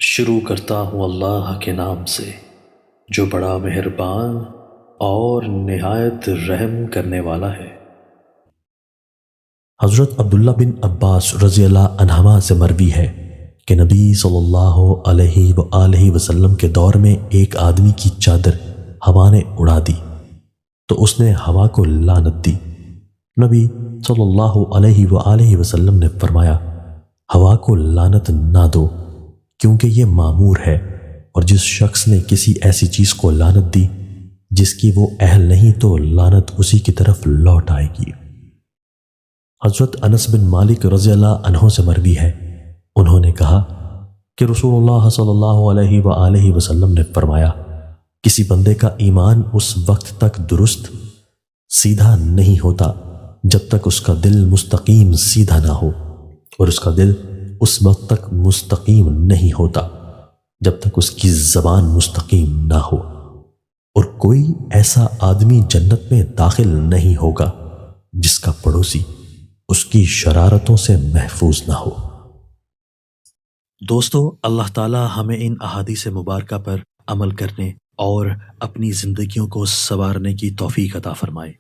شروع کرتا ہوں اللہ کے نام سے جو بڑا مہربان اور نہایت رحم کرنے والا ہے۔ حضرت عبداللہ بن عباس رضی اللہ عنہما سے مروی ہے کہ نبی صلی اللہ علیہ وآلہ وسلم کے دور میں ایک آدمی کی چادر ہوا نے اڑا دی تو اس نے ہوا کو لعنت دی۔ نبی صلی اللہ علیہ وآلہ وسلم نے فرمایا، ہوا کو لعنت نہ دو کیونکہ یہ معمور ہے، اور جس شخص نے کسی ایسی چیز کو لعنت دی جس کی وہ اہل نہیں تو لعنت اسی کی طرف لوٹ آئے گی۔ حضرت انس بن مالک رضی اللہ عنہ سے مروی ہے، انہوں نے کہا کہ رسول اللہ صلی اللہ علیہ وآلہ وسلم نے فرمایا، کسی بندے کا ایمان اس وقت تک درست سیدھا نہیں ہوتا جب تک اس کا دل مستقیم سیدھا نہ ہو، اور اس کا دل اس وقت تک مستقیم نہیں ہوتا جب تک اس کی زبان مستقیم نہ ہو، اور کوئی ایسا آدمی جنت میں داخل نہیں ہوگا جس کا پڑوسی اس کی شرارتوں سے محفوظ نہ ہو۔ دوستو، اللہ تعالی ہمیں ان احادیث مبارکہ پر عمل کرنے اور اپنی زندگیوں کو سنوارنے کی توفیق عطا فرمائے۔